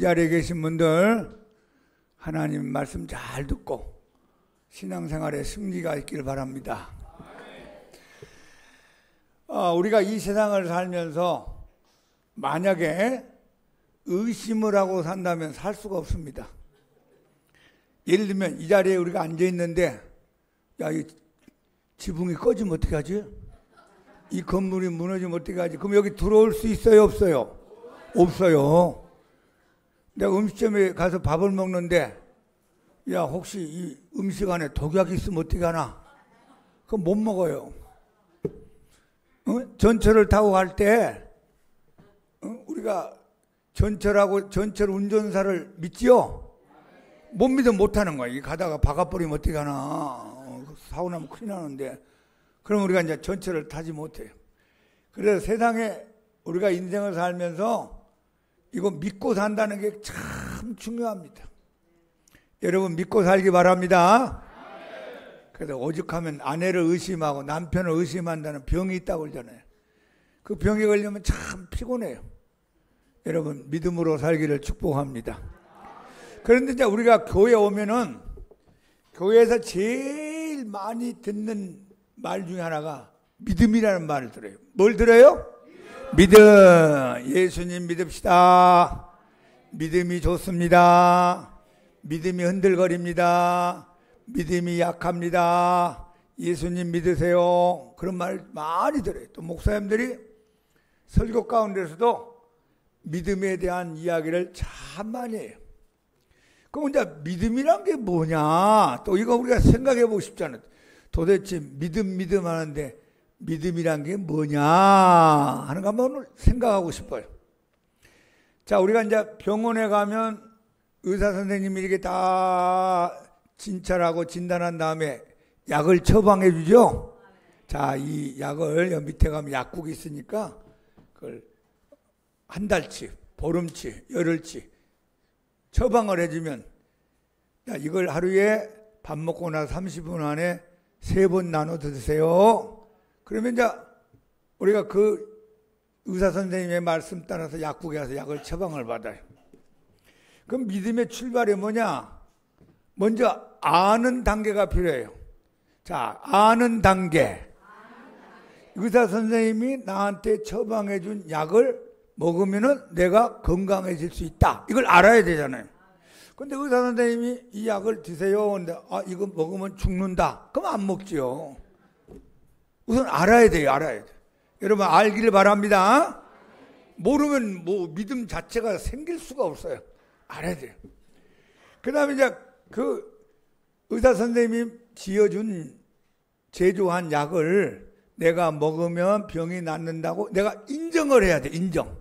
자리에 계신 분들 하나님 말씀 잘 듣고 신앙생활에 승리가 있기를 바랍니다. 우리가 이 세상을 살면서 만약에 의심을 하고 산다면 살 수가 없습니다. 예를 들면 이 자리에 우리가 앉아 있는데 이 지붕이 꺼지면 어떻게 하지? 이 건물이 무너지면 어떻게 하지? 그럼 여기 들어올 수 있어요, 없어요? 없어요. 내가 음식점에 가서 밥을 먹는데 혹시 이 음식 안에 독약이 있으면 어떻게 하나? 그럼 못 먹어요. 전철을 타고 갈 때 우리가 전철 운전사를 믿지요? 못 믿으면 못하는 거야. 가다가 박아버리면 어떻게 하나. 사고 나면 큰일 나는데. 그럼 우리가 이제 전철을 타지 못해요. 그래서 세상에 우리가 인생을 살면서 이거 믿고 산다는 게 참 중요합니다. 여러분 믿고 살기 바랍니다. 그래서 오죽하면 아내를 의심하고 남편을 의심한다는 병이 있다고 그러잖아요. 그 병에 걸리면 참 피곤해요. 여러분 믿음으로 살기를 축복합니다. 그런데 이제 우리가 교회에 오면은 교회에서 제일 많이 듣는 말 중에 하나가 믿음이라는 말을 들어요. 뭘 들어요? 믿음. 예수님 믿읍시다. 믿음이 좋습니다. 믿음이 흔들거립니다. 믿음이 약합니다. 예수님 믿으세요. 그런 말 많이 들어요. 또 목사님들이 설교 가운데서도 믿음에 대한 이야기를 참 많이 해요. 그럼 이제 믿음이란 게 뭐냐? 또 이거 우리가 생각해 보고 싶잖아요. 도대체 믿음 하는데 믿음이란 게 뭐냐 하는 거 한번 오늘 생각하고 싶어요. 자, 우리가 이제 병원에 가면 의사 선생님이 이렇게 다 진찰하고 진단한 다음에 약을 처방해 주죠. 자, 이 약을 여기 밑에 가면 약국이 있으니까 그걸 한 달치, 보름치, 열흘치 처방을 해주면 이걸 하루에 밥 먹고 나서 30분 안에 3번 나눠 드세요. 그러면 이제 우리가 그 의사 선생님의 말씀 따라서 약국에 가서 약을 처방을 받아요. 그럼 믿음의 출발이 뭐냐? 먼저 아는 단계가 필요해요. 자, 아는 단계. 의사 선생님이 나한테 처방해 준 약을 먹으면은 내가 건강해질 수 있다. 이걸 알아야 되잖아요. 근데 의사 선생님이 이 약을 드세요. 근데 이거 먹으면 죽는다. 그럼 안 먹지요. 우선 알아야 돼요. 알아야 돼요. 여러분 알기를 바랍니다. 모르면 믿음 자체가 생길 수가 없어요. 알아야 돼요. 그 다음에 이제 그 의사 선생님이 지어준 제조한 약을 내가 먹으면 병이 낫는다고 내가 인정을 해야 돼. 인정.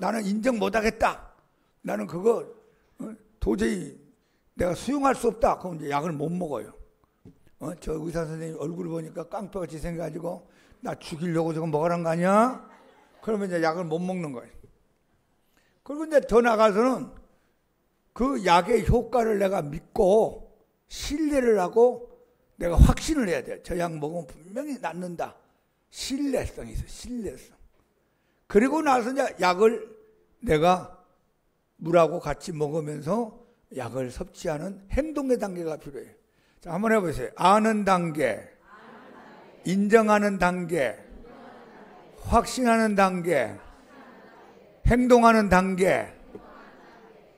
나는 인정 못하겠다. 나는 그거 도저히 내가 수용할 수 없다. 그럼 이제 약을 못 먹어요. 저 의사 선생님 얼굴을 보니까 깡패같이 생겨가지고 나 죽이려고 저거 먹으란 거 아니야? 그러면 이제 약을 못 먹는 거예요. 그리고 이제 더 나가서는 그 약의 효과를 내가 믿고 신뢰를 하고 내가 확신을 해야 돼요. 저 약 먹으면 분명히 낫는다. 신뢰성이 있어요. 신뢰성. 그리고 나서 이제 약을 내가 물하고 같이 먹으면서 약을 섭취하는 행동의 단계가 필요해요. 자, 한번 해보세요. 아는 단계, 인정하는 단계, 확신하는 단계, 행동하는 단계.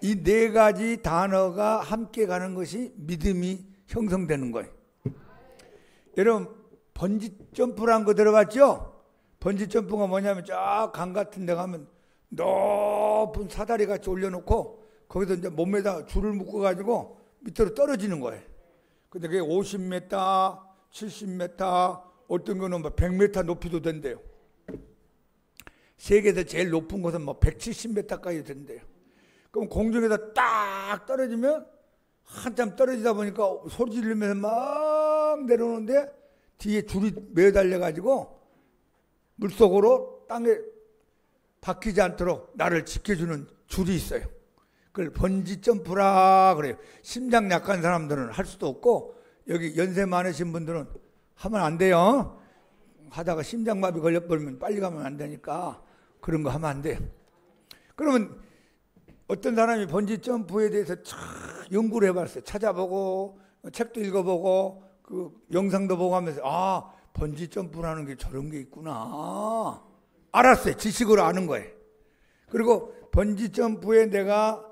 이 4가지 단어가 함께 가는 것이 믿음이 형성되는 거예요. 여러분 번지 점프라는 거 들어봤죠? 번지 점프가 뭐냐면 쫙 강 같은 데 가면 높은 사다리 같이 올려놓고 거기서 이제 몸에다 줄을 묶어가지고 밑으로 떨어지는 거예요. 근데 그게 50m, 70m, 어떤 거는 100m 높이도 된대요. 세계에서 제일 높은 곳은 170m까지 된대요. 그럼 공중에다 딱 떨어지면 한참 떨어지다 보니까 소리 지르면서 막 내려오는데 뒤에 줄이 매달려가지고 물속으로 땅에 박히지 않도록 나를 지켜주는 줄이 있어요. 그걸 번지 점프라 그래요. 심장 약한 사람들은 할 수도 없고 여기 연세 많으신 분들은 하면 안 돼요. 하다가 심장마비 걸려버리면 빨리 가면 안 되니까 그런 거 하면 안 돼요. 그러면 어떤 사람이 번지 점프에 대해서 연구를 해봤어요. 찾아보고 책도 읽어보고 그 영상도 보고 하면서 아, 번지 점프라는 게 저런 게 있구나 알았어요. 지식으로 아는 거예요. 그리고 번지 점프에 내가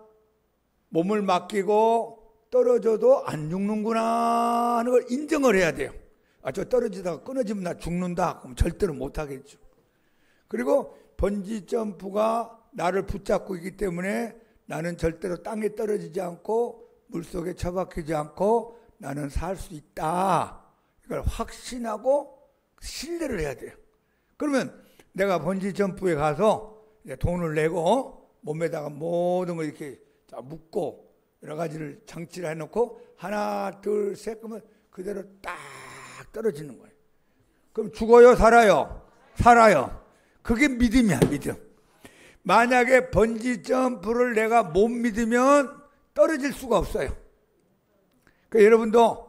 몸을 맡기고 떨어져도 안 죽는구나 하는 걸 인정을 해야 돼요. 아, 저 떨어지다가 끊어지면 나 죽는다. 그럼 절대로 못 하겠죠. 그리고 번지 점프가 나를 붙잡고 있기 때문에 나는 절대로 땅에 떨어지지 않고 물속에 처박히지 않고 나는 살 수 있다. 이걸 확신하고 신뢰를 해야 돼요. 그러면 내가 번지 점프에 가서 돈을 내고 몸에다가 모든 걸 이렇게 묶고 여러 가지를 장치를 해놓고 하나 둘 셋 그러면 그대로 딱 떨어지는 거예요. 그럼 죽어요 살아요? 살아요. 그게 믿음이야. 믿음. 만약에 번지 점프를 내가 못 믿으면 떨어질 수가 없어요. 그러니까 여러분도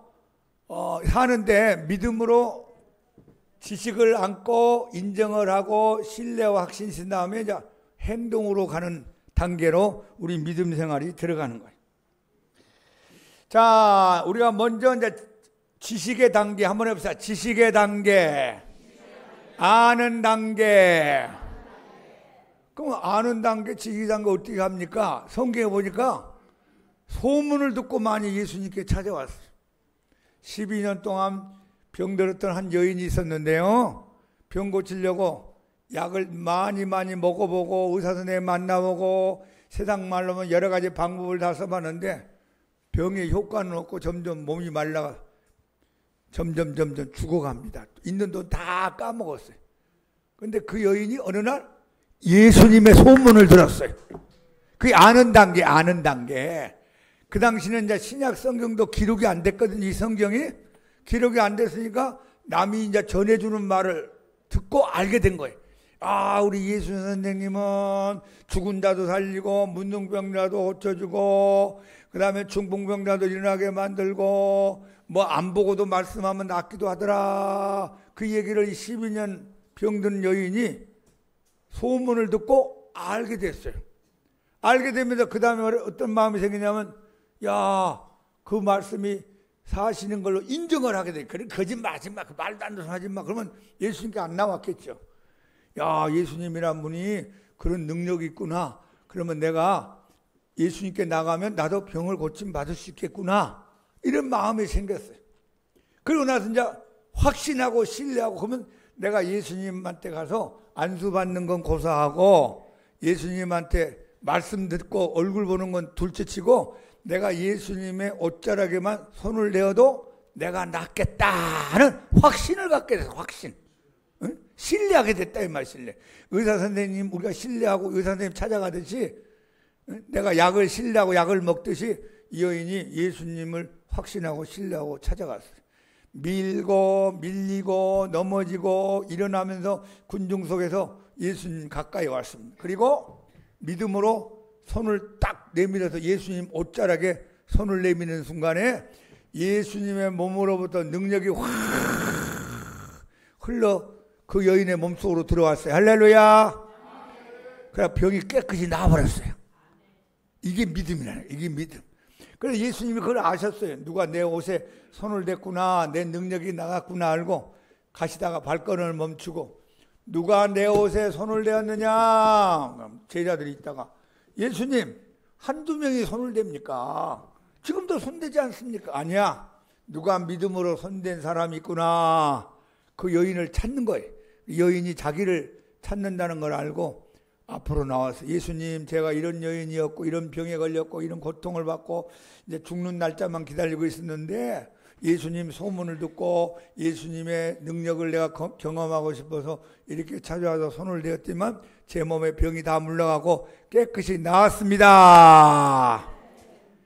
사는데 믿음으로 지식을 안고 인정을 하고 신뢰와 확신 신 다음에 이제 행동으로 가는 단계로 우리 믿음 생활이 들어가는 거예요. 자, 우리가 먼저 이제 지식의 단계 한번 해봅시다. 지식의 단계, 아는 단계. 그럼 아는 단계, 지식의 단계 어떻게 합니까? 성경에 보니까 소문을 듣고 많이 예수님께 찾아왔어요. 12년 동안 병들었던 한 여인이 있었는데요. 병 고치려고 약을 많이 먹어보고 의사 선생님 만나보고 세상 말로는 여러 가지 방법을 다 써봤는데 병의 효과는 없고 점점 몸이 말라가 점점 죽어갑니다. 있는 돈 다 까먹었어요. 그런데 그 여인이 어느 날 예수님의 소문을 들었어요. 그게 아는 단계, 아는 단계. 그 당시는 이제 신약 성경도 기록이 안 됐거든요. 이 성경이 기록이 안 됐으니까 남이 이제 전해주는 말을 듣고 알게 된 거예요. 아, 우리 예수 선생님은 죽은 자도 살리고 문둥병자도 고쳐주고 그 다음에 중풍병자도 일어나게 만들고 뭐 안 보고도 말씀하면 낫기도 하더라. 그 얘기를 12년 병든 여인이 소문을 듣고 알게 됐어요. 알게 되면서 그 다음에 어떤 마음이 생기냐면 야, 그 말씀이 사시는 걸로 인정을 하게 돼. 그래, 거짓말하지 마. 그 말도 안 되는 하지 마. 그러면 예수님께 안 나왔겠죠. 야, 예수님이란 분이 그런 능력이 있구나. 그러면 내가 예수님께 나가면 나도 병을 고침 받을 수 있겠구나. 이런 마음이 생겼어요. 그러고 나서 이제 확신하고 신뢰하고 그러면 내가 예수님한테 가서 안수받는 건 고사하고 예수님한테 말씀 듣고 얼굴 보는 건 둘째치고 내가 예수님의 옷자락에만 손을 내어도 내가 낫겠다는 확신을 갖게 됐어. 확신. 응? 신뢰하게 됐다 이 말. 신뢰. 의사 선생님 우리가 신뢰하고 의사 선생님 찾아가듯이 내가 약을 신뢰하고 약을 먹듯이 이 여인이 예수님을 확신하고 신뢰하고 찾아갔어요. 밀고 밀리고 넘어지고 일어나면서 군중 속에서 예수님 가까이 왔습니다. 그리고 믿음으로 손을 딱 내밀어서 예수님 옷자락에 손을 내미는 순간에 예수님의 몸으로부터 능력이 확 흘러 그 여인의 몸속으로 들어왔어요. 할렐루야. 그래 병이 깨끗이 나아버렸어요. 이게 믿음이라는 거예요. 이게 믿음. 그래서 예수님이 그걸 아셨어요. 누가 내 옷에 손을 댔구나, 내 능력이 나갔구나 알고 가시다가 발걸음을 멈추고 누가 내 옷에 손을 대었느냐? 제자들이 있다가 예수님 한두 명이 손을 댑니까? 지금도 손대지 않습니까? 아니야. 누가 믿음으로 손댄 사람이 있구나. 그 여인을 찾는 거예요. 여인이 자기를 찾는다는 걸 알고 앞으로 나와서 예수님 제가 이런 여인이었고 이런 병에 걸렸고 이런 고통을 받고 이제 죽는 날짜만 기다리고 있었는데 예수님 소문을 듣고 예수님의 능력을 내가 경험하고 싶어서 이렇게 찾아와서 손을 대었지만 제 몸에 병이 다 물러가고 깨끗이 나았습니다.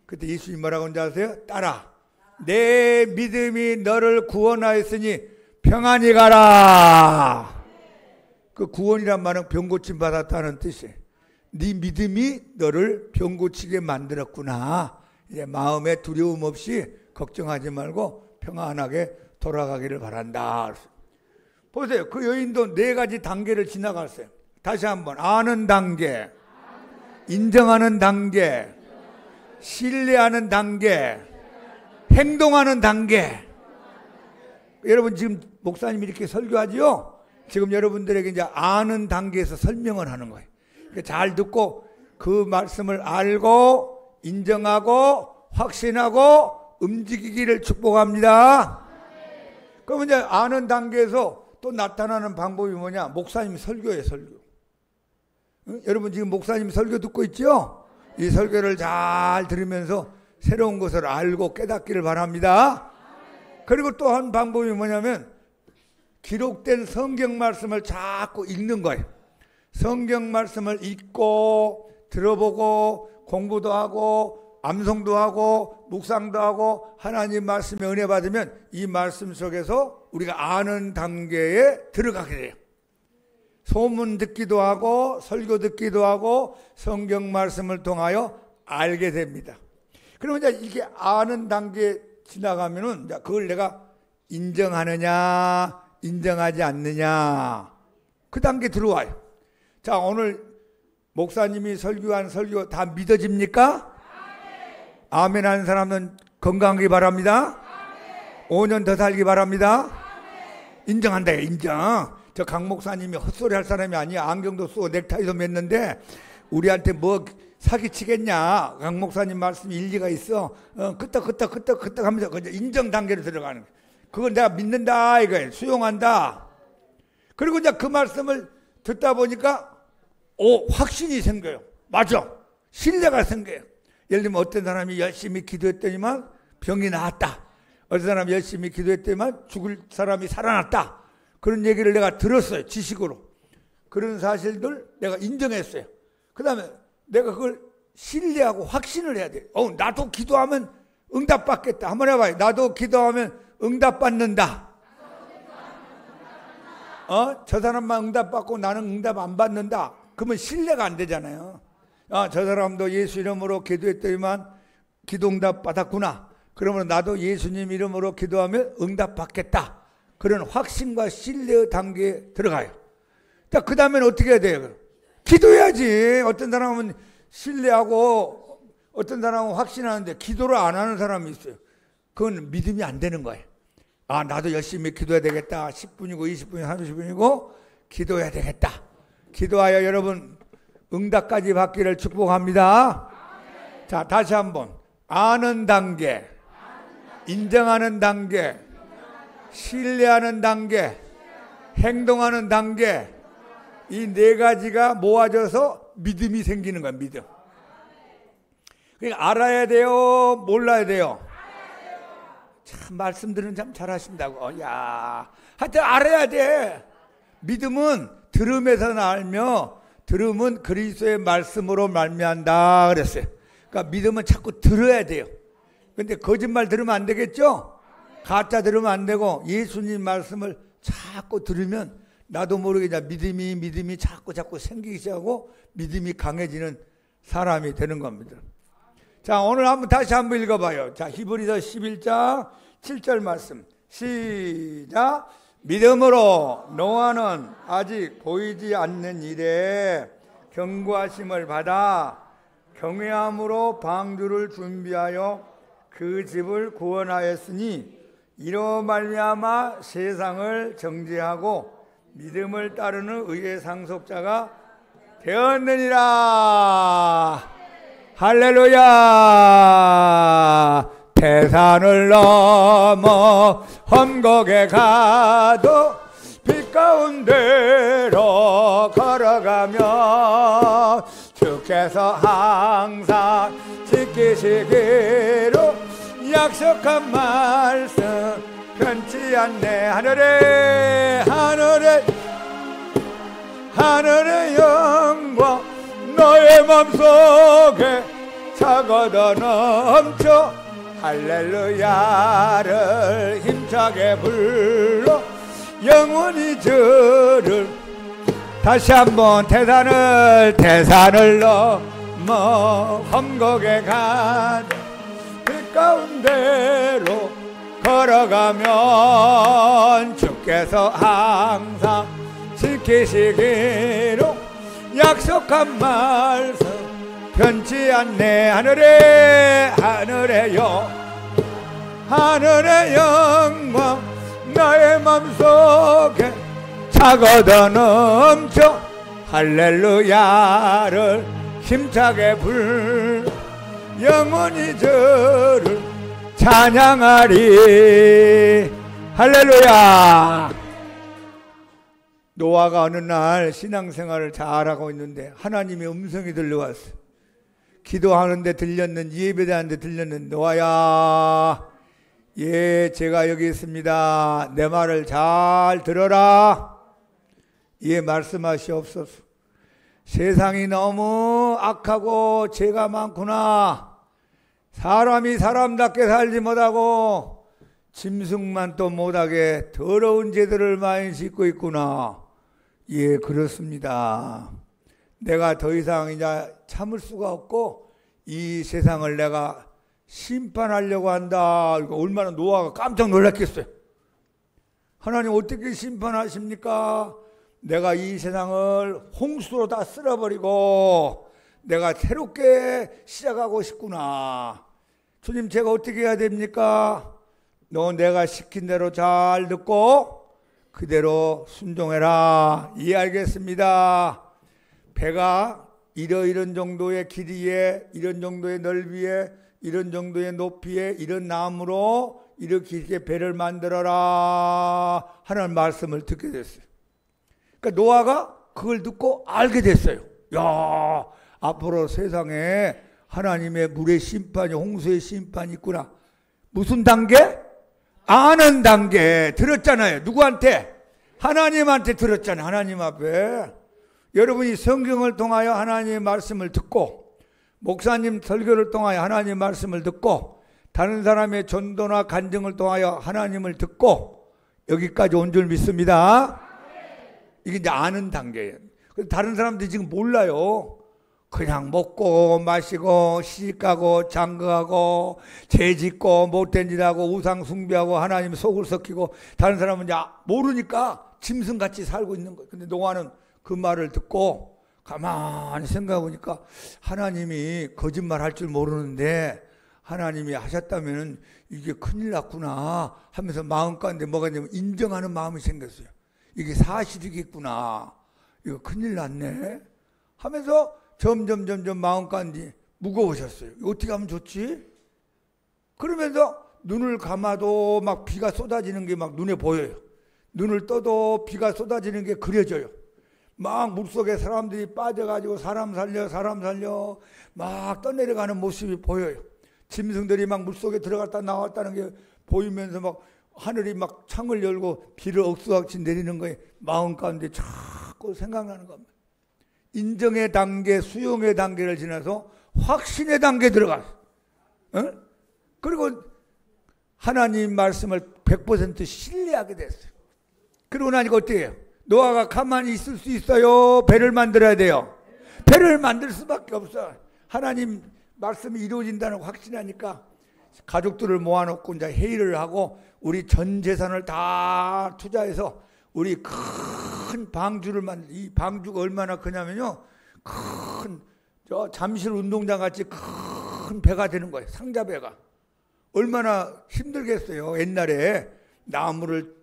그때 예수님 뭐라고 하는지 아세요? 따라 내 믿음이 너를 구원하였으니 평안히 가라. 그 구원이란 말은 병 고침 받았다는 뜻이에요. 네 믿음이 너를 병 고치게 만들었구나. 이제 마음에 두려움 없이 걱정하지 말고 평안하게 돌아가기를 바란다. 보세요. 그 여인도 네 가지 단계를 지나갔어요. 다시 한번 아는 단계, 인정하는 단계, 신뢰하는 단계, 행동하는 단계. 여러분 지금 목사님이 이렇게 설교하지요? 지금 여러분들에게 이제 아는 단계에서 설명을 하는 거예요. 그러니까 잘 듣고 그 말씀을 알고 인정하고 확신하고 움직이기를 축복합니다. 그럼 이제 아는 단계에서 또 나타나는 방법이 뭐냐? 목사님 설교예요, 설교. 응? 여러분 지금 목사님 설교 듣고 있죠? 이 설교를 잘 들으면서 새로운 것을 알고 깨닫기를 바랍니다. 그리고 또 한 방법이 뭐냐면 기록된 성경 말씀을 자꾸 읽는 거예요. 성경 말씀을 읽고 들어보고 공부도 하고 암송도 하고 묵상도 하고 하나님 말씀에 은혜 받으면 이 말씀 속에서 우리가 아는 단계에 들어가게 돼요. 소문 듣기도 하고 설교 듣기도 하고 성경 말씀을 통하여 알게 됩니다. 그러면 이제 이게 아는 단계에 지나가면은 그걸 내가 인정하느냐 인정하지 않느냐 그 단계 들어와요. 자, 오늘 목사님이 설교한 설교 다 믿어집니까? 아멘 하는 사람은 건강하기 바랍니다. 5년 더 살기 바랍니다. 인정한다. 인정. 저 강 목사님이 헛소리 할 사람이 아니야. 안경도 쓰고 넥타이도 맸는데 우리한테 뭐 사기치겠냐. 강 목사님 말씀이 일리가 있어. 끄떡 하면서 인정 단계로 들어가는 거예요. 그건 내가 믿는다 이거예요. 수용한다. 그리고 이제 그 말씀을 듣다 보니까 확신이 생겨요. 맞아. 신뢰가 생겨요. 예를 들면 어떤 사람이 열심히 기도했더니만 병이 나았다. 어떤 사람이 열심히 기도했더니만 죽을 사람이 살아났다. 그런 얘기를 내가 들었어요. 지식으로. 그런 사실들 내가 인정했어요. 그 다음에 내가 그걸 신뢰하고 확신을 해야 돼. 나도 기도하면 응답받겠다. 한번 해봐요. 나도 기도하면 응답받는다. 저 사람만 응답받고 나는 응답 안 받는다. 그러면 신뢰가 안 되잖아요. 저 사람도 예수 이름으로 기도했더니만 기도 응답 받았구나. 그러면 나도 예수님 이름으로 기도하면 응답 받겠다. 그런 확신과 신뢰의 단계에 들어가요. 그 다음에는 어떻게 해야 돼요? 기도해야지. 어떤 사람은 신뢰하고 어떤 사람은 확신하는데 기도를 안 하는 사람이 있어요. 그건 믿음이 안 되는 거예요. 나도 열심히 기도해야 되겠다. 10분이고 20분이고 30분이고 기도해야 되겠다. 기도하여 여러분 응답까지 받기를 축복합니다. 자, 다시 한번 아는 단계, 인정하는 단계, 신뢰하는 단계, 행동하는 단계, 이 네 가지가 모아져서 믿음이 생기는 거야. 믿음. 그러니까 알아야 돼요, 몰라야 돼요. 참 말씀들은 참 잘하신다고. 하여튼 알아야 돼. 믿음은 들음에서 알며 들음은 그리스도의 말씀으로 말미암다 그랬어요. 그러니까 믿음은 자꾸 들어야 돼요. 근데 거짓말 들으면 안 되겠죠? 가짜 들으면 안 되고 예수님 말씀을 자꾸 들으면 나도 모르게 믿음이 자꾸 생기기 시작하고 믿음이 강해지는 사람이 되는 겁니다. 자, 오늘 다시 한번 읽어봐요. 자, 히브리서 11장 7절 말씀. 시작. 믿음으로 노아는 아직 보이지 않는 일에 경고하심을 받아 경외함으로 방주를 준비하여 그 집을 구원하였으니 이로 말미암아 세상을 정죄하고 믿음을 따르는 의의 상속자가 되었느니라. 할렐루야. 태산을 넘어 험곡에 가도 빛 가운데로 걸어가며 주께서 항상 지키시기로 약속한 말씀 변치 않네. 하늘의 영광 너의 맘속에 차고도 넘쳐 할렐루야를 힘차게 불러 영원히 주를. 다시 한번 태산을 넘어 험곡에 간 빛 가운데로 걸어가면 주께서 항상 지키시기로 약속한 말씀 변치 않네. 하늘에요 하늘의 영광 나의 맘속에 차고도 넘쳐 할렐루야를 힘차게 불 영원히 저를 찬양하리. 할렐루야. 노아가 어느 날 신앙생활을 잘하고 있는데 하나님의 음성이 들려왔어. 기도하는데 들렸는, 예배하는데 들렸는, 노아야, 예, 제가 여기 있습니다. 내 말을 잘 들어라. 예, 말씀하시옵소서. 세상이 너무 악하고 죄가 많구나. 사람이 사람답게 살지 못하고 짐승만 또 못하게 더러운 죄들을 많이 짓고 있구나. 예, 그렇습니다. 내가 더 이상 이제 참을 수가 없고 이 세상을 내가 심판하려고 한다. 얼마나 노아가 깜짝 놀랐겠어요. 하나님 어떻게 심판하십니까? 내가 이 세상을 홍수로 다 쓸어버리고 내가 새롭게 시작하고 싶구나. 주님, 제가 어떻게 해야 됩니까? 너 내가 시킨 대로 잘 듣고 그대로 순종해라. 예, 알겠습니다. 배가 이런 정도의 길이에, 이런 정도의 넓이에, 이런 정도의 높이에, 이런 나무로 이렇게 이렇게 배를 만들어라 하는 말씀을 듣게 됐어요. 그러니까 노아가 그걸 듣고 알게 됐어요. 야, 앞으로 세상에 하나님의 물의 심판이, 홍수의 심판이 있구나. 무슨 단계? 아는 단계. 들었잖아요. 누구한테? 하나님한테 들었잖아요. 하나님 앞에. 여러분이 성경을 통하여 하나님의 말씀을 듣고, 목사님 설교를 통하여 하나님의 말씀을 듣고, 다른 사람의 전도나 간증을 통하여 하나님을 듣고 여기까지 온 줄 믿습니다. 이게 이제 아는 단계예요. 다른 사람들이 지금 몰라요. 그냥 먹고 마시고 시집가고 장가가고 죄짓고 못된 짓하고 우상 숭배하고 하나님 속을 썩히고 다른 사람은 이제 모르니까 짐승같이 살고 있는 거예요. 근데 노아는 그 말을 듣고 가만히 생각해 보니까 하나님이 거짓말 할 줄 모르는데 하나님이 하셨다면 이게 큰일 났구나 하면서 마음 가운데 뭐가 있냐면 인정하는 마음이 생겼어요. 이게 사실이겠구나. 이거 큰일 났네 하면서 점점 마음 가운데 무거우셨어요. 어떻게 하면 좋지? 그러면서 눈을 감아도 막 비가 쏟아지는 게 막 눈에 보여요. 눈을 떠도 비가 쏟아지는 게 그려져요. 막 물속에 사람들이 빠져가지고 사람 살려 막 떠내려가는 모습이 보여요. 짐승들이 막 물속에 들어갔다 나왔다는 게 보이면서 막 하늘이 막 창을 열고 비를 억수같이 내리는 거에 마음 가운데 자꾸 생각나는 겁니다. 인정의 단계, 수용의 단계를 지나서 확신의 단계에 들어갔어요. 어? 그리고 하나님 말씀을 100% 신뢰하게 됐어요. 그러고 나니까 어떻게 해요? 노아가 가만히 있을 수 있어요? 배를 만들어야 돼요? 배를 만들 수밖에 없어. 하나님 말씀이 이루어진다는 확신하니까 가족들을 모아놓고 이제 회의를 하고 우리 전 재산을 다 투자해서 우리 큰 방주를 이 방주가 얼마나 크냐면요, 큰 저 잠실 운동장 같이 큰 배가 되는 거예요. 상자배가. 얼마나 힘들겠어요. 옛날에 나무를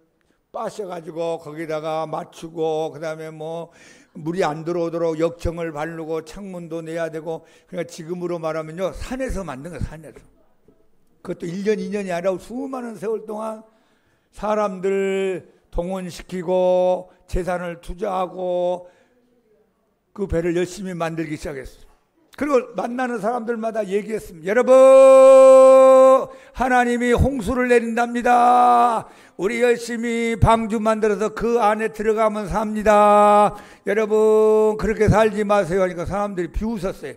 빠셔가지고 거기다가 맞추고 그다음에 뭐 물이 안 들어오도록 역청을 바르고 창문도 내야 되고. 그러니까 지금으로 말하면요, 산에서 만든 거예요. 산에서. 그것도 1년 2년이 아니라 수많은 세월 동안 사람들 동원시키고 재산을 투자하고 그 배를 열심히 만들기 시작했어요. 그리고 만나는 사람들마다 얘기했습니다. 여러분, 하나님이 홍수를 내린답니다. 우리 열심히 방주 만들어서 그 안에 들어가면 삽니다. 여러분, 그렇게 살지 마세요 하니까 사람들이 비웃었어요.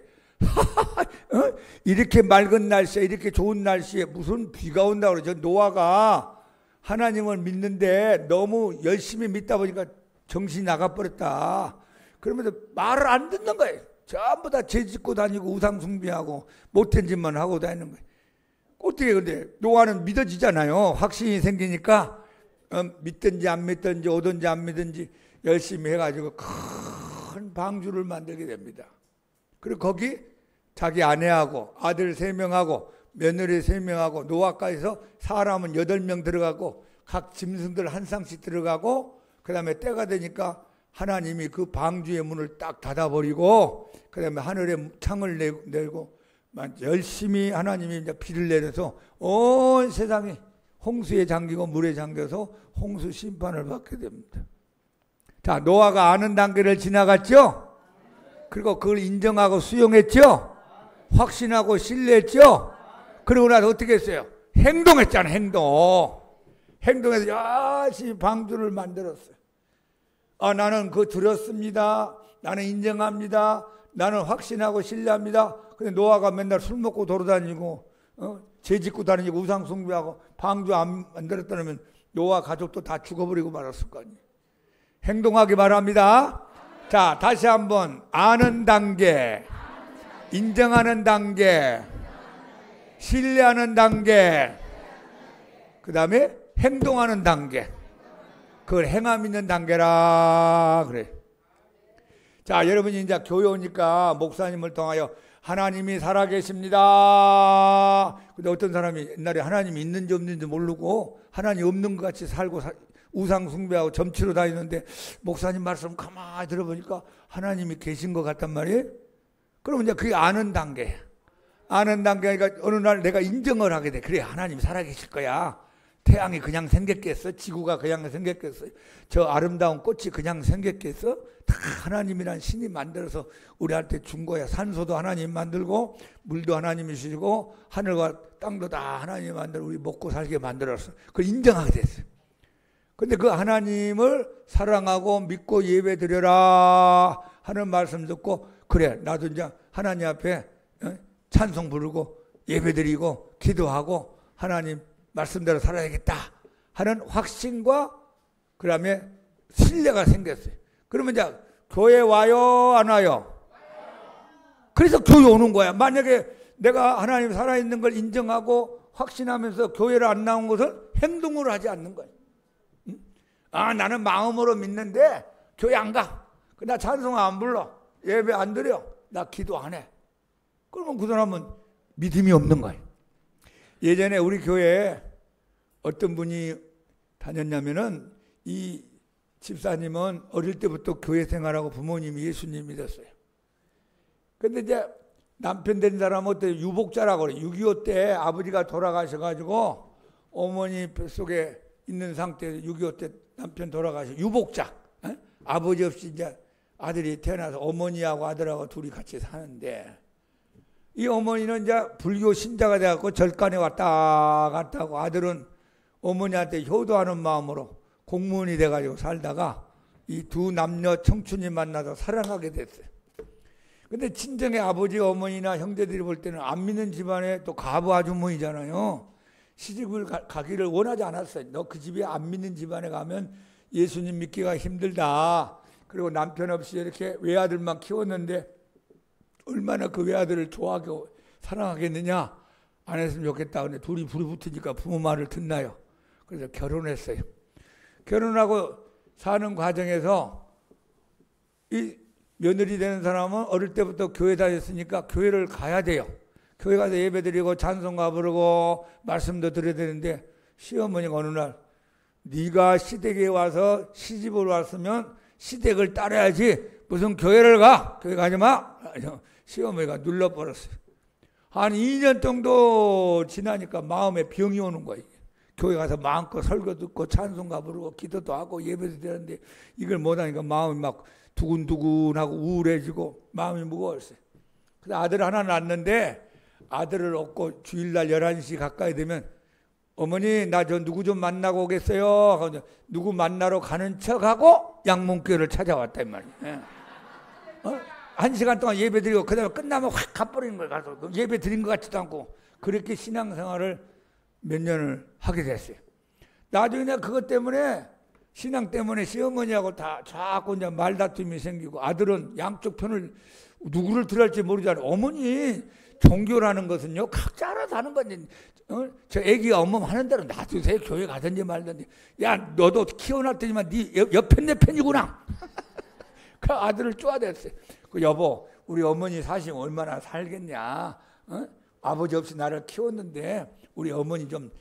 이렇게 맑은 날씨에, 이렇게 좋은 날씨에 무슨 비가 온다고 그러죠. 노아가 하나님을 믿는데 너무 열심히 믿다 보니까 정신이 나가버렸다. 그러면서 말을 안 듣는 거예요. 전부 다 죄짓고 다니고 우상 숭배하고 못된 짓만 하고 다니는 거예요. 어떻게 근데 노아는 믿어지잖아요. 확신이 생기니까 믿든지 안 믿든지 오든지 안 믿든지 열심히 해가지고 큰 방주를 만들게 됩니다. 그리고 거기 자기 아내하고 아들 3명하고 며느리 3명하고 노아까지 해서 사람은 8명 들어가고 각 짐승들 한 쌍씩 들어가고 그 다음에 때가 되니까 하나님이 그 방주의 문을 딱 닫아버리고 그 다음에 하늘에 창을 내고 열심히 하나님이 이제 비를 내려서 온 세상이 홍수에 잠기고 물에 잠겨서 홍수 심판을 받게 됩니다. 자, 노아가 아는 단계를 지나갔죠? 그리고 그걸 인정하고 수용했죠? 확신하고 신뢰했죠? 그러고 나서 어떻게 했어요? 행동했잖아요. 행동해서 열심히 방주를 만들었어요. 나는 그거 들었습니다. 나는 인정합니다. 나는 확신하고 신뢰합니다. 근데 노아가 맨날 술 먹고 돌아다니고 죄 짓고 다니고 우상 숭배하고 방주 안 만들었다면 노아 가족도 다 죽어버리고 말았을 거 아니에요. 행동하기 바랍니다. 자, 다시 한번 아는 단계, 인정하는 단계, 신뢰하는 단계, 그 다음에 행동하는 단계. 그걸 행함 있는 단계라 그래. 자, 여러분이 이제 교회 오니까 목사님을 통하여 하나님이 살아계십니다. 근데 어떤 사람이 옛날에 하나님이 있는지 없는지 모르고 하나님 없는 것 같이 살고 우상 숭배하고 점치러 다니는데 목사님 말씀 가만히 들어보니까 하나님이 계신 것 같단 말이에요. 그러면 이제 그게 아는 단계야. 아는 단계니까 어느 날 내가 인정을 하게 돼. 그래, 하나님이 살아계실 거야. 태양이 그냥 생겼겠어? 지구가 그냥 생겼겠어? 저 아름다운 꽃이 그냥 생겼겠어? 다 하나님이란 신이 만들어서 우리한테 준 거야. 산소도 하나님 만들고 물도 하나님이 주시고 하늘과 땅도 다 하나님이 만들어 우리 먹고 살게 만들었어. 그걸 인정하게 됐어요. 근데 그 하나님을 사랑하고 믿고 예배 드려라 하는 말씀 듣고 그래, 나도 이제 하나님 앞에 찬송 부르고 예배 드리고 기도하고 하나님 말씀대로 살아야겠다 하는 확신과 그 다음에 신뢰가 생겼어요. 그러면 이제 교회 와요, 안 와요? 그래서 교회 오는 거야. 만약에 내가 하나님 살아있는 걸 인정하고 확신하면서 교회를 안 나온 것은 행동으로 하지 않는 거야. 나는 마음으로 믿는데 교회 안 가. 나 찬송 안 불러. 예배 안 드려. 나 기도 안 해. 그러면 그 사람은 믿음이 없는 거예요. 예전에 우리 교회에 어떤 분이 다녔냐면은 이 집사님은 어릴 때부터 교회 생활하고 부모님이 예수님 믿었어요. 근데 이제 남편 된 사람은 어때 유복자라고 그래. 6.25 때 아버지가 돌아가셔가지고 어머니 뱃속에 있는 상태에서 6.25 때 남편 돌아가셔. 유복자. 아버지 없이 이제 아들이 태어나서 어머니하고 아들하고 둘이 같이 사는데 이 어머니는 이제 불교 신자가 돼갖고 절간에 왔다 갔다 하고 아들은 어머니한테 효도하는 마음으로 공무원이 돼가지고 살다가 이 두 남녀 청춘이 만나서 사랑하게 됐어요. 근데 친정의 아버지, 어머니나 형제들이 볼 때는 안 믿는 집안에 또 가부 아주머니잖아요. 시집을 가기를 원하지 않았어요. 너 그 집에 안 믿는 집안에 가면 예수님 믿기가 힘들다. 그리고 남편 없이 이렇게 외아들만 키웠는데 얼마나 그 외아들을 좋아하고 사랑하겠느냐. 안 했으면 좋겠다. 근데 둘이 불이 붙으니까 부모 말을 듣나요. 그래서 결혼했어요. 결혼하고 사는 과정에서 이 며느리 되는 사람은 어릴 때부터 교회 다녔으니까 교회를 가야 돼요. 교회 가서 예배 드리고 찬송가 부르고 말씀도 들어야 되는데 시어머니가 어느 날 네가 시댁에 와서 시집을 왔으면 시댁을 따라야지 무슨 교회를 가? 교회 가지 마. 시어머니가 눌러버렸어요. 한 2년 정도 지나니까 마음에 병이 오는 거예요. 교회 가서 마음껏 설교 듣고 찬송가 부르고 기도도 하고 예배도 드렸는데 이걸 못하니까 마음이 막 두근두근하고 우울해지고 마음이 무거웠어요. 그래서 아들 하나 낳았는데 아들을 얻고 주일날 11시 가까이 되면 어머니 나 저 누구 좀 만나고 오겠어요? 누구 만나러 가는 척하고 양문교회를 찾아왔다 이 말이에요. 1시간 동안 예배 드리고 그 다음에 끝나면 확 가버리는 거예요. 가서 예배 드린 것 같지도 않고 그렇게 신앙생활을 몇 년을 하게 됐어요. 나중에 내가 그것 때문에 신앙 때문에 시어머니하고 다 자꾸 이제 말다툼이 생기고 아들은 양쪽 편을 누구를 들어야 할지 모르잖아요. 어머니 종교라는 것은요 각자 알아서 하는 건지 저 애기가 엄마 하는 대로 놔두세요. 교회 가든지 말든지. 야 너도 키워놨더니만 네 옆편 내 편이구나. 그 아들을 쪼아댔어요. 그 여보 우리 어머니 사시면 얼마나 살겠냐. 어? 아버지 없이 나를 키웠는데 우리 어머니 좀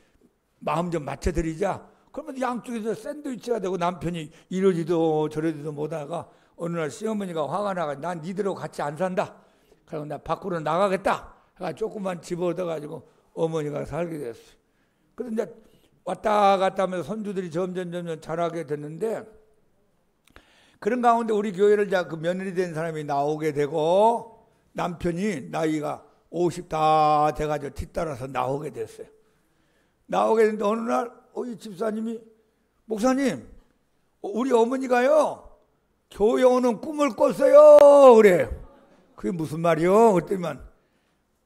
마음 좀 맞춰드리자. 그러면 양쪽에서 샌드위치가 되고 남편이 이러지도 저러지도 못하다가 어느 날 시어머니가 화가 나가지고 난 니들하고 같이 안 산다. 그래서 나 밖으로 나가겠다. 그러니까 조금만 집어넣어가지고 어머니가 살게 됐어요. 그래서 이제 왔다 갔다 하면서 손주들이 점점 자라게 됐는데 그런 가운데 우리 교회를 그 며느리 된 사람이 나오게 되고 남편이 나이가 50 다 돼가지고 뒤따라서 나오게 됐어요. 나오게 됐는데 어느 날 이 집사님이 목사님 우리 어머니가요 교회 오는 꿈을 꿨어요. 그래. 그게 무슨 말이요? 그랬더니만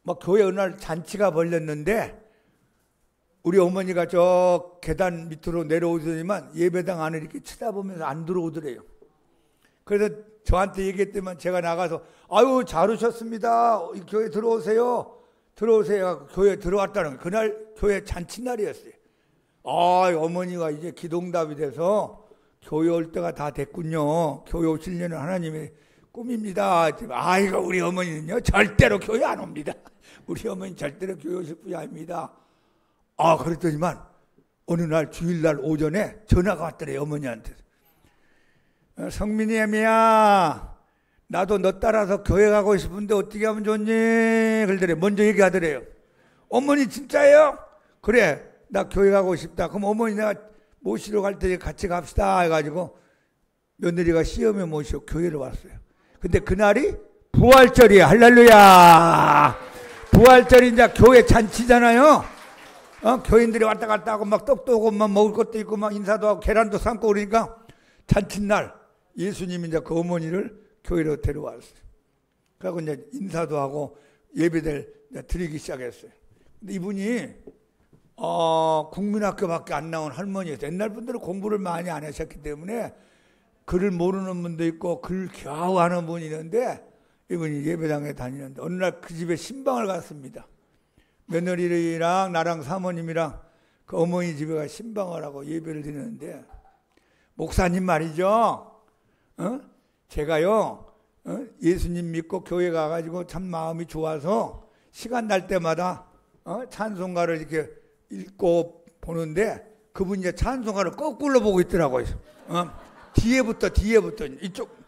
막 교회 어느 날 잔치가 벌렸는데 우리 어머니가 저 계단 밑으로 내려오더니만 예배당 안을 이렇게 쳐다보면서 안 들어오더래요. 그래서 저한테 얘기했더니만 제가 나가서 아유 잘 오셨습니다. 교회 들어오세요. 들어오세요. 교회 들어왔다는 거예요. 그날 교회 잔치날이었어요. 어머니가 이제 기동답이 돼서 교회 올 때가 다 됐군요. 교회 오시려는 하나님의 꿈입니다. 아이고 우리 어머니는요 절대로 교회 안 옵니다. 우리 어머니 절대로 교회 오실 분이 아닙니다. 그랬더니만 어느 날 주일날 오전에 전화가 왔더래요. 어머니한테. 성민이 애미야 나도 너 따라서 교회 가고 싶은데 어떻게 하면 좋니? 그러더래요. 먼저 얘기하더래요. 어머니 진짜예요? 그래 나 교회 가고 싶다. 그럼 어머니 내가 모시러 갈 때 같이 갑시다 해가지고 며느리가 시험에 모시고 교회를 왔어요. 근데 그날이 부활절이야. 할렐루야. 부활절이 이제 교회 잔치잖아요. 교인들이 왔다 갔다 하고 막 떡도 오고 막 먹을 것도 있고 막 인사도 하고 계란도 삶고 그러니까 잔칫날 예수님이 이제 그 어머니를 교회로 데려왔어요. 그리고 이제 인사도 하고 예배를 드리기 시작했어요. 근데 이분이 국민학교밖에 안 나온 할머니였어요. 옛날 분들은 공부를 많이 안 하셨기 때문에 글을 모르는 분도 있고 글 겨우 하는 분이 있는데 이분이 예배당에 다니는데 어느 날 그 집에 신방을 갔습니다. 며느리랑 나랑 사모님이랑 그 어머니 집에 가 신방을 하고 예배를 드리는데 목사님 말이죠. 제가요 예수님 믿고 교회 가가지고 참 마음이 좋아서 시간 날 때마다 찬송가를 이렇게 읽고 보는데 그분이 이제 찬송가를 거꾸로 보고 있더라고요. 뒤에부터 이쪽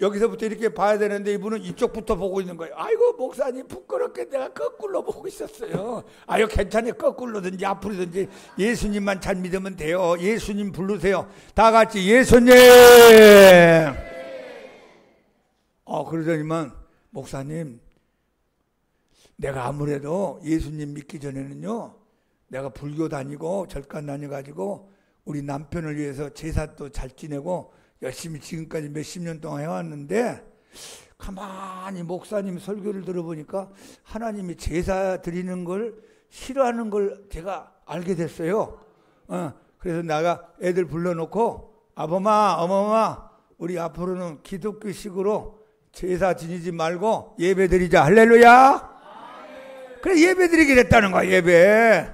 여기서부터 이렇게 봐야 되는데 이분은 이쪽부터 보고 있는 거예요. 아이고 목사님 부끄럽게 내가 거꾸로 보고 있었어요. 아유 괜찮아요. 거꾸로든지 앞으로든지 예수님만 잘 믿으면 돼요. 예수님 부르세요. 다 같이 예수님. 그러더니만 목사님 내가 아무래도 예수님 믿기 전에는요 내가 불교 다니고 절간 다녀가지고 우리 남편을 위해서 제사도 잘 지내고 열심히 지금까지 몇십 년 동안 해왔는데 가만히 목사님 설교를 들어보니까 하나님이 제사 드리는 걸 싫어하는 걸 제가 알게 됐어요. 그래서 내가 애들 불러놓고 아범아 어머마 우리 앞으로는 기독교식으로 제사 지내지 말고 예배 드리자. 할렐루야. 그래 예배 드리게 됐다는 거야. 예배.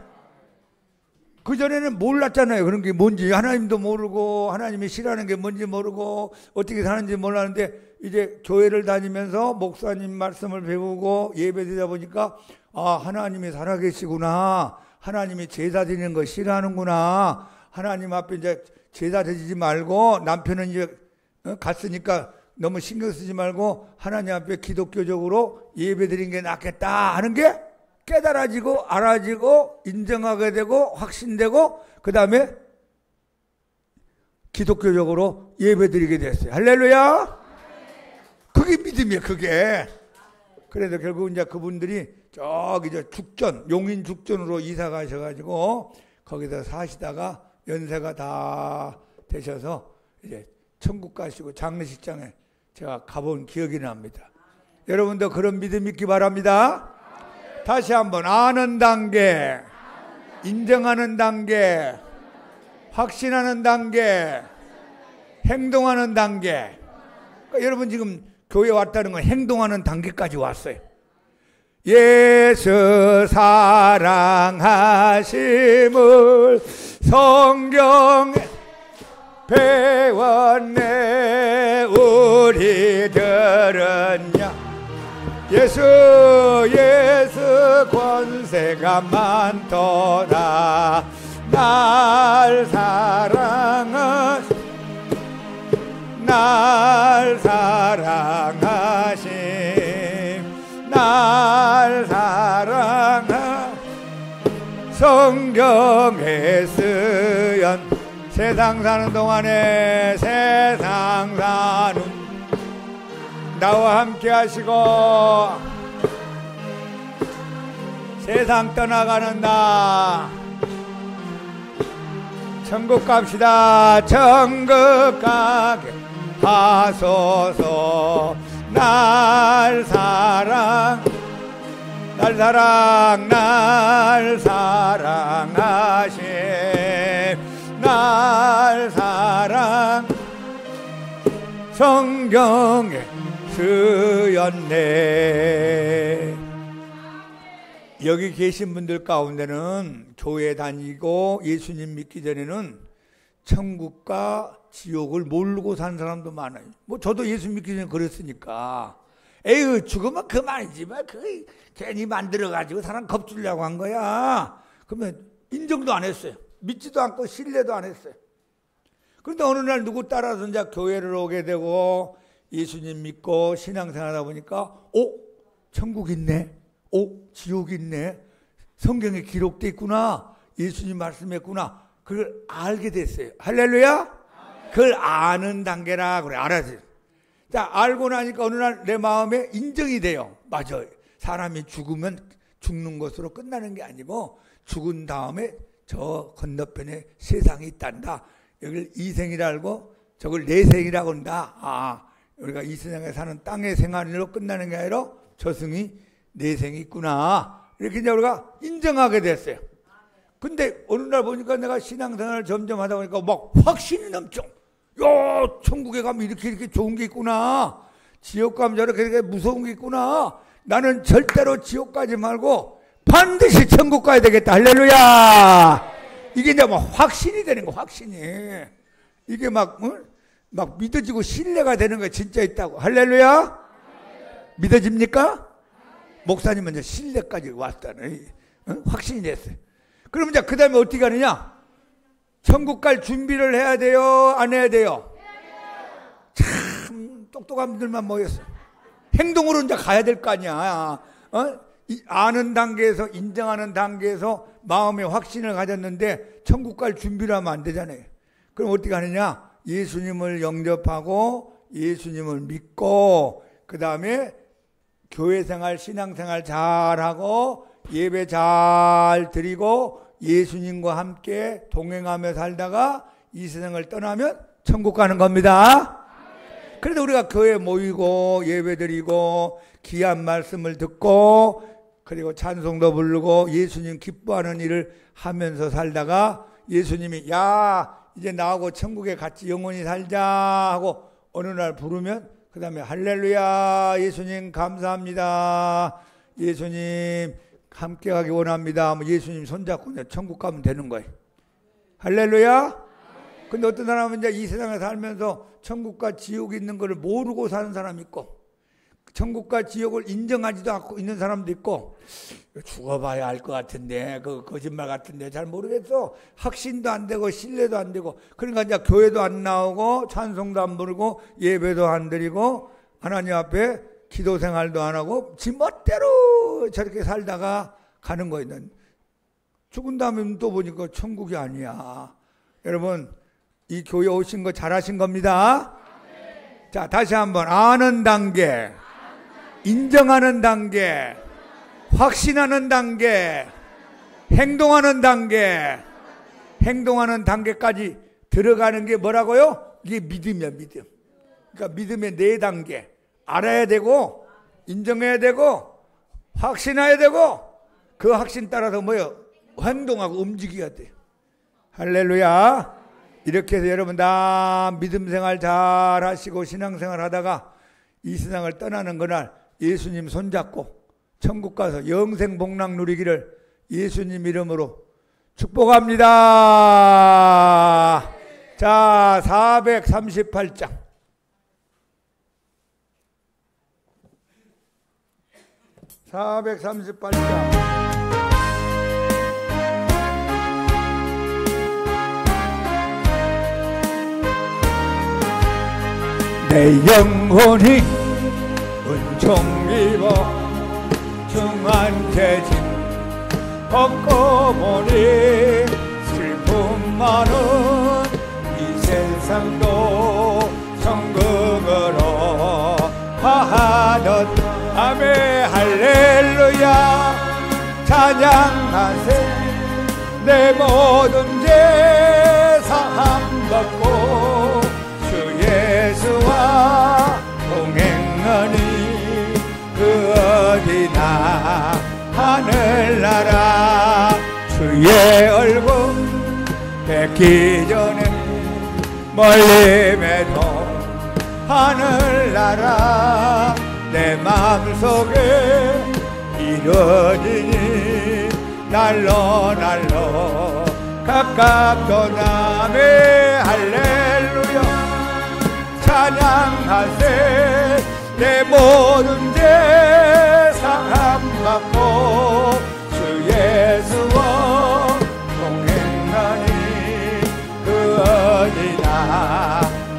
그전에는 몰랐잖아요. 그런 게 뭔지 하나님도 모르고 하나님이 싫어하는 게 뭔지 모르고 어떻게 사는지 몰랐는데 이제 교회를 다니면서 목사님 말씀을 배우고 예배 드리다 보니까 하나님이 살아계시구나. 하나님이 제사 드리는 거 싫어하는구나. 하나님 앞에 이제 제사 드리지 말고 남편은 이제 갔으니까 너무 신경 쓰지 말고 하나님 앞에 기독교적으로 예배 드리는 게 낫겠다 하는 게 깨달아지고 알아지고 인정하게 되고 확신되고 그 다음에 기독교적으로 예배드리게 됐어요. 할렐루야. 그게 믿음이에요. 그게. 그래서 결국 이제 그분들이 저기 저 죽전 용인 죽전으로 이사 가셔가지고 거기서 사시다가 연세가 다 되셔서 이제 천국 가시고 장례식장에 제가 가본 기억이 납니다. 여러분도 그런 믿음 있기 바랍니다. 다시 한번 아는 단계, 인정하는 단계, 확신하는 단계, 행동하는 단계. 그러니까 여러분 지금 교회 왔다는 건 행동하는 단계까지 왔어요. 예수 사랑하심을 성경에 배웠네 우리들은 권세가 많도다. 날 사랑하심 날 사랑하 성경에 쓰연 세상 사는 동안에 세상 사는 나와 함께 하시고 세상 떠나가는 나 천국 갑시다. 천국 가게 하소서. 날 사랑하심 날 사랑 성경에 쓰였네. 여기 계신 분들 가운데는 교회 다니고 예수님 믿기 전에는 천국과 지옥을 모르고 산 사람도 많아요. 뭐 저도 예수 믿기 전에 그랬으니까 에휴 죽으면 그만이지 뭐 그 괜히 만들어가지고 사람 겁주려고 한 거야. 그러면 인정도 안 했어요. 믿지도 않고 신뢰도 안 했어요. 그런데 어느 날 누구 따라서 이제 교회를 오게 되고 예수님 믿고 신앙생활하다 보니까 천국 있네, 지옥 있네, 성경에 기록돼 있구나, 예수님 말씀했구나, 그걸 알게 됐어요. 할렐루야. 그걸 아는 단계라 그래. 알았어요. 자, 알고 나니까 어느 날 내 마음에 인정이 돼요. 맞아, 사람이 죽으면 죽는 것으로 끝나는 게 아니고 죽은 다음에 저 건너편에 세상이 있단다. 여기를 이생이라 알고 저걸 내생이라고 한다. 우리가 이 세상에 사는 땅의 생활로 끝나는 게 아니라 저승이 내생이 있구나. 이렇게 이제 우리가 인정하게 됐어요. 근데 어느 날 보니까 내가 신앙생활을 점점 하다 보니까 막 확신이 넘쳐. 야, 천국에 가면 이렇게 좋은 게 있구나. 지옥 가면 저렇게 무서운 게 있구나. 나는 절대로 지옥 가지 말고 반드시 천국 가야 되겠다. 할렐루야. 이게 이제 막 확신이 되는 거, 확신이. 이게 막 믿어지고 신뢰가 되는 거 진짜 있다고. 할렐루야. 믿어집니까? 목사님은 이제 신뢰까지 왔다네. 확신이 됐어요. 그러면 이제 그 다음에 어떻게 하느냐? 천국 갈 준비를 해야 돼요? 안 해야 돼요? 참 똑똑한 분들만 모였어. 행동으로 이제 가야 될 거 아니야. 아는 단계에서, 인정하는 단계에서 마음의 확신을 가졌는데 천국 갈 준비를 하면 안 되잖아요. 그럼 어떻게 하느냐? 예수님을 영접하고 예수님을 믿고 그 다음에 교회생활, 신앙생활 잘하고 예배 잘 드리고 예수님과 함께 동행하며 살다가 이 세상을 떠나면 천국 가는 겁니다. 그래도 우리가 교회에 모이고 예배 드리고 귀한 말씀을 듣고 그리고 찬송도 부르고 예수님 기뻐하는 일을 하면서 살다가 예수님이 야 이제 나하고 천국에 같이 영원히 살자 하고 어느 날 부르면 그 다음에 할렐루야 예수님 감사합니다, 예수님 함께 가기 원합니다. 예수님 손잡고 천국 가면 되는 거예요. 할렐루야. 근데 어떤 사람은 이제 이 세상에 살면서 천국과 지옥이 있는 것을 모르고 사는 사람이 있고 천국과 지옥을 인정하지도 않고 있는 사람도 있고 죽어봐야 알 것 같은데 그 거짓말 같은데 잘 모르겠어. 확신도 안 되고 신뢰도 안 되고 그러니까 이제 교회도 안 나오고 찬송도 안 부르고 예배도 안 드리고 하나님 앞에 기도 생활도 안 하고 지 멋대로 저렇게 살다가 가는 거예요. 죽은 다음에 또 보니까 천국이 아니야. 여러분 이 교회 오신 거 잘하신 겁니다. 자, 다시 한번 아는 단계, 인정하는 단계, 확신하는 단계, 행동하는 단계, 행동하는 단계까지 들어가는 게 뭐라고요? 이게 믿음이야, 믿음. 그러니까 믿음의 4단계. 알아야 되고, 인정해야 되고, 확신해야 되고, 그 확신 따라서 뭐요? 행동하고 움직여야 돼요. 할렐루야. 이렇게 해서 여러분 다 믿음 생활 잘 하시고 신앙생활 하다가 이 세상을 떠나는 그날 예수님 손잡고 천국 가서 영생 복락 누리기를 예수님 이름으로 축복합니다. 자, 438장. 438장. 내 영혼이 은총 입어 중한 죄짐 벗고 보니 슬픔 많은 이 세상도 천국으로 화하던 아멘 할렐루야 찬양하세 내 모든 죄 사함 받고 주 예수와 동행하니 그 어디나 하늘나라 주의 얼굴 뵙기 전에 멀리 매도 하늘나라 내 마음속에 이루어지니 날로 날로 가깝던 남의 할렐루야 찬양하세 내 모든 죄 사함받고 주 예수와 동행하니 그 어디나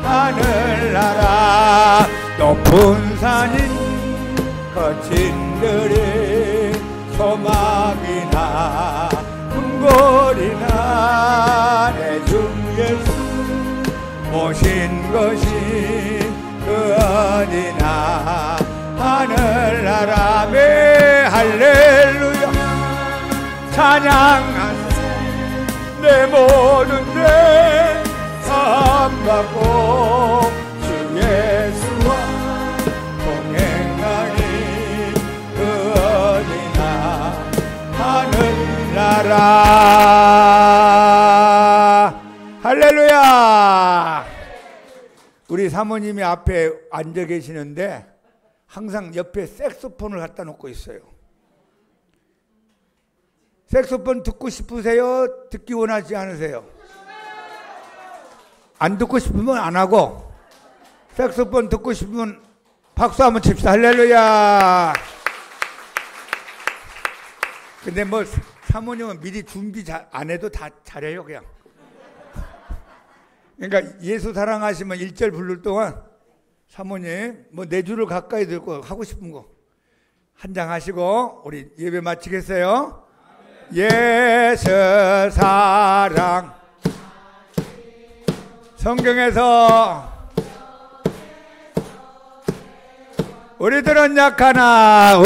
하늘나라 높은 산인 거친 들이 소망이나 궁궐이나 내 주 예수 모신 것이 그 어디나 하늘나라 매 할렐루야 찬양하세 내 모든 죄 사함받고 주 예수와 동행하니 그 어디나 하늘나라 할렐루야. 우리 사모님이 앞에 앉아 계시는데 항상 옆에 색소폰을 갖다 놓고 있어요. 색소폰 듣고 싶으세요? 듣기 원하지 않으세요? 안 듣고 싶으면 안 하고 색소폰 듣고 싶으면 박수 한번 칩시다. 할렐루야. 근데 뭐 사모님은 미리 준비 안 해도 다 잘해요 그냥. 그러니까 예수 사랑하시면 1절 부를 동안 사모님 뭐 4줄을 가까이 들고 하고 싶은 거 한 장 하시고 우리 예배 마치겠어요. 예수 사랑 성경에서 우리들은 약하나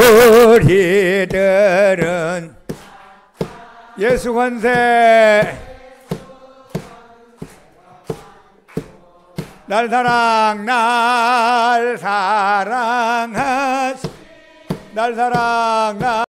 우리들은 예수 권세 날 사랑하시 날 사랑